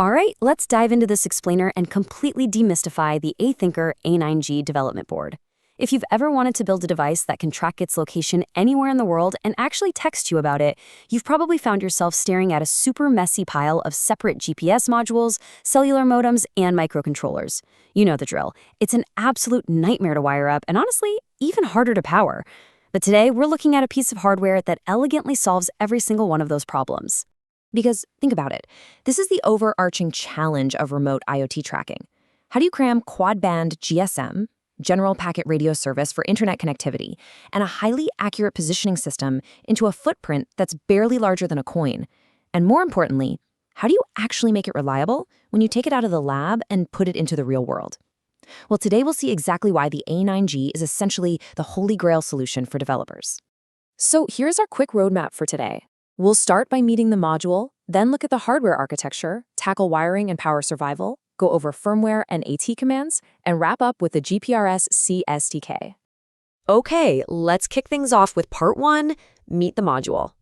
All right, let's dive into this explainer and completely demystify the Ai-Thinker A9G Development Board. If you've ever wanted to build a device that can track its location anywhere in the world and actually text you about it, you've probably found yourself staring at a super messy pile of separate GPS modules, cellular modems, and microcontrollers. You know the drill. It's an absolute nightmare to wire up and honestly, even harder to power. But today, we're looking at a piece of hardware that elegantly solves every single one of those problems. Because think about it, this is the overarching challenge of remote IoT tracking. How do you cram quad-band GSM, General Packet Radio Service for internet connectivity, and a highly accurate positioning system into a footprint that's barely larger than a coin? And more importantly, how do you actually make it reliable when you take it out of the lab and put it into the real world? Well, today we'll see exactly why the A9G is essentially the holy grail solution for developers. So here's our quick roadmap for today. We'll start by meeting the module, then look at the hardware architecture, tackle wiring and power survival, go over firmware and AT commands, and wrap up with the GPRS C SDK. Okay, let's kick things off with part 1, meet the module.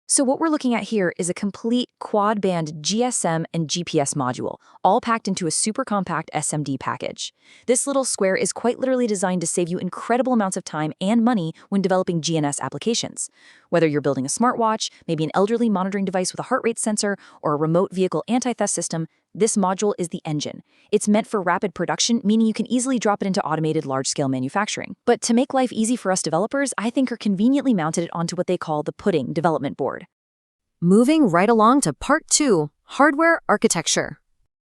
So what we're looking at here is a complete quad-band GSM and GPS module, all packed into a super compact SMD package. This little square is quite literally designed to save you incredible amounts of time and money when developing GNS applications. Whether you're building a smartwatch, maybe an elderly monitoring device with a heart rate sensor, or a remote vehicle anti-theft system, this module is the engine. It's meant for rapid production, meaning you can easily drop it into automated large-scale manufacturing. But to make life easy for us developers, Ai-Thinker conveniently mounted it onto what they call the pudding development board. Moving right along to part 2, hardware architecture.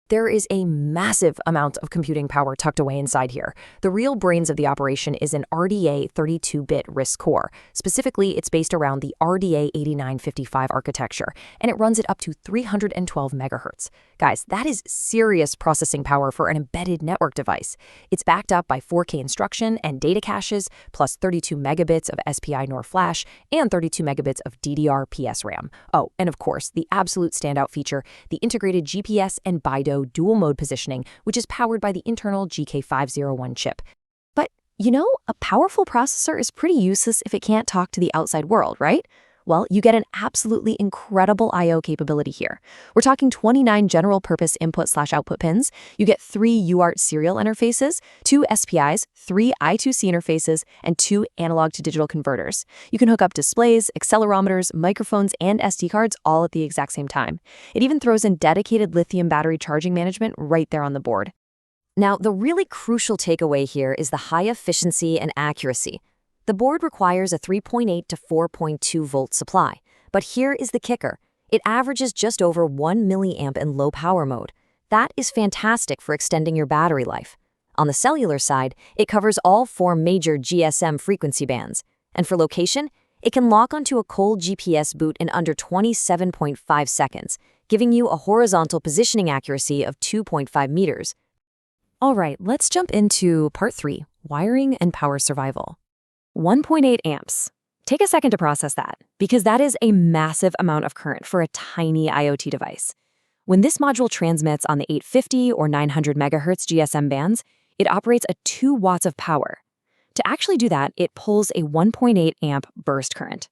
There is a massive amount of computing power tucked away inside here. The real brains of the operation is an RDA 32-bit RISC core. Specifically, it's based around the RDA8955 architecture, and it runs at up to 312 megahertz. Guys, that is serious processing power for an embedded network device. It's backed up by 4K instruction and data caches, plus 32 megabits of SPI NOR flash and 32 megabits of DDR PS RAM. Oh, and of course, the absolute standout feature, the integrated GPS and BIDO dual mode positioning, which is powered by the internal GK9501 chip. But, you know, a powerful processor is pretty useless if it can't talk to the outside world, right? Well, you get an absolutely incredible I/O capability here. We're talking 29 general-purpose input/output pins. You get 3 UART serial interfaces, 2 SPIs, 3 I2C interfaces, and 2 analog-to-digital converters. You can hook up displays, accelerometers, microphones, and SD cards all at the exact same time. It even throws in dedicated lithium battery charging management right there on the board. Now, the really crucial takeaway here is the high efficiency and accuracy. The board requires a 3.8 to 4.2 volt supply, but here is the kicker. It averages just over 1 milliamp in low power mode. That is fantastic for extending your battery life. On the cellular side, it covers all 4 major GSM frequency bands. And for location, it can lock onto a cold GPS boot in under 27.5 seconds, giving you a horizontal positioning accuracy of 2.5 meters. All right, let's jump into part 3, wiring and power survival. 1.8 amps. Take a second to process that, because that is a massive amount of current for a tiny IoT device. When this module transmits on the 850 or 900 megahertz GSM bands, it operates at 2 watts of power. To actually do that, it pulls a 1.8 amp burst current.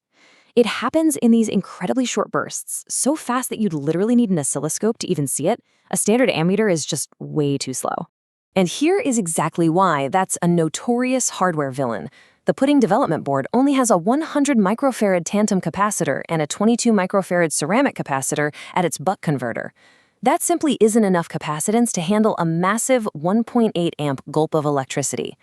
It happens in these incredibly short bursts, so fast that you'd literally need an oscilloscope to even see it. A standard ammeter is just way too slow. And here is exactly why that's a notorious hardware villain. The pudding development board only has a 100 microfarad tantalum capacitor and a 22 microfarad ceramic capacitor at its buck converter. That simply isn't enough capacitance to handle a massive 1.8 amp gulp of electricity.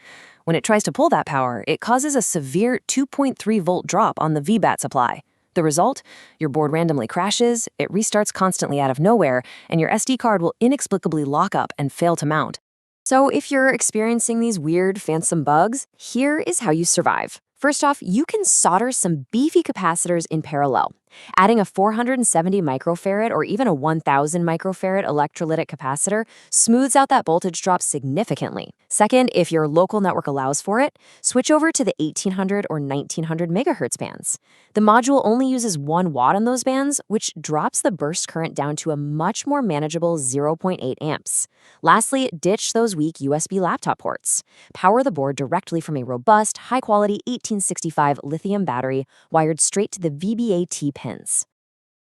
When it tries to pull that power, it causes a severe 2.3 volt drop on the VBAT supply. The result? Your board randomly crashes, it restarts constantly out of nowhere, and your SD card will inexplicably lock up and fail to mount. So if you're experiencing these weird, phantom bugs, here is how you survive. First off, you can solder some beefy capacitors in parallel. Adding a 470 microfarad or even a 1000 microfarad electrolytic capacitor smooths out that voltage drop significantly. Second, if your local network allows for it, switch over to the 1800 or 1900 megahertz bands. The module only uses 1 watt on those bands, which drops the burst current down to a much more manageable 0.8 amps. Lastly, ditch those weak USB laptop ports. Power the board directly from a robust, high-quality 1865 lithium battery wired straight to the VBAT pins.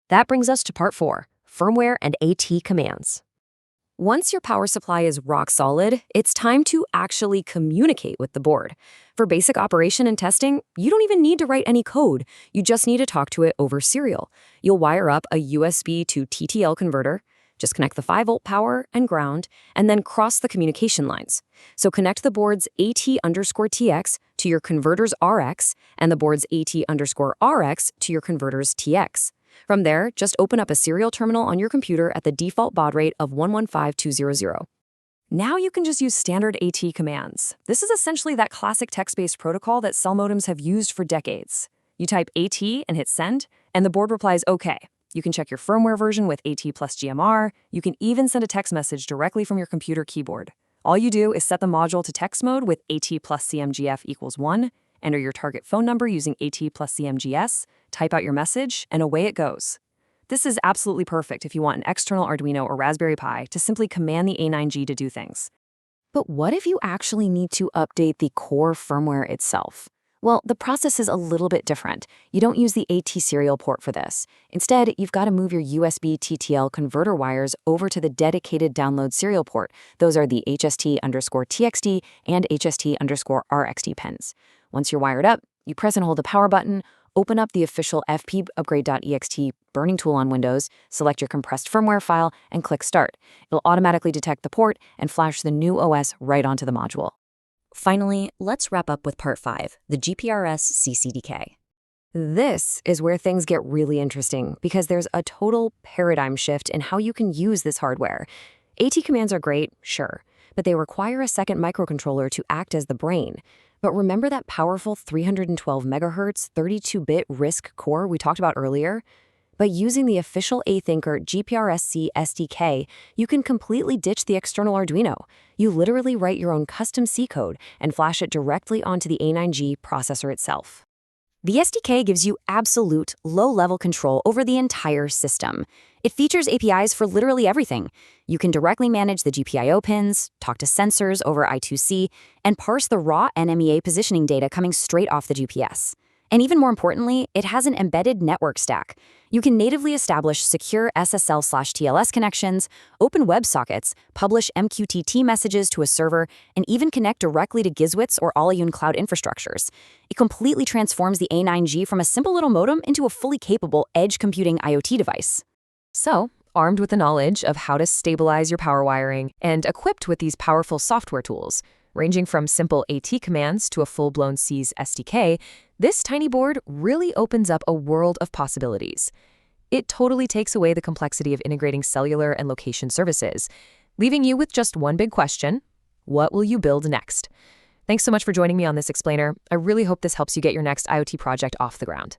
That brings us to part 4, firmware and AT commands. Once your power supply is rock solid, it's time to actually communicate with the board. For basic operation and testing, you don't even need to write any code. You just need to talk to it over serial. You'll wire up a USB to TTL converter, just connect the 5-volt power and ground, and then cross the communication lines. So connect the board's AT_TX to your converter's RX and the board's AT_RX to your converter's TX. From there, just open up a serial terminal on your computer at the default baud rate of 115200. Now you can just use standard AT commands. This is essentially that classic text-based protocol that cell modems have used for decades. You type AT and hit send, and the board replies OK. You can check your firmware version with AT plus GMR. You can even send a text message directly from your computer keyboard. All you do is set the module to text mode with AT plus CMGF equals 1, enter your target phone number using AT plus CMGS, type out your message, and away it goes. This is absolutely perfect if you want an external Arduino or Raspberry Pi to simply command the A9G to do things. But what if you actually need to update the core firmware itself? Well, the process is a little bit different. You don't use the AT serial port for this. Instead, you've got to move your USB TTL converter wires over to the dedicated download serial port. Those are the HST_TXT and HST_RXT pins. Once you're wired up, you press and hold the power button, open up the official FP upgrade.ext burning tool on Windows, select your compressed firmware file, and click Start. It'll automatically detect the port and flash the new OS right onto the module. Finally, let's wrap up with Part 5, the GPRS C SDK. This is where things get really interesting because there's a total paradigm shift in how you can use this hardware. AT commands are great, sure, but they require a second microcontroller to act as the brain. But remember that powerful 312 MHz 32-bit RISC core we talked about earlier? By using the official Ai-Thinker GPRS C SDK, you can completely ditch the external Arduino. You literally write your own custom C code and flash it directly onto the A9G processor itself. The SDK gives you absolute, low-level control over the entire system. It features APIs for literally everything. You can directly manage the GPIO pins, talk to sensors over I2C, and parse the raw NMEA positioning data coming straight off the GPS. And even more importantly, it has an embedded network stack. You can natively establish secure SSL/TLS connections, open WebSockets, publish MQTT messages to a server, and even connect directly to Gizwitz or Aliyun cloud infrastructures. It completely transforms the A9G from a simple little modem into a fully capable edge computing IoT device. So, armed with the knowledge of how to stabilize your power wiring and equipped with these powerful software tools, ranging from simple AT commands to a full-blown C's SDK, this tiny board really opens up a world of possibilities. It totally takes away the complexity of integrating cellular and location services, leaving you with just one big question: what will you build next? Thanks so much for joining me on this explainer. I really hope this helps you get your next IoT project off the ground.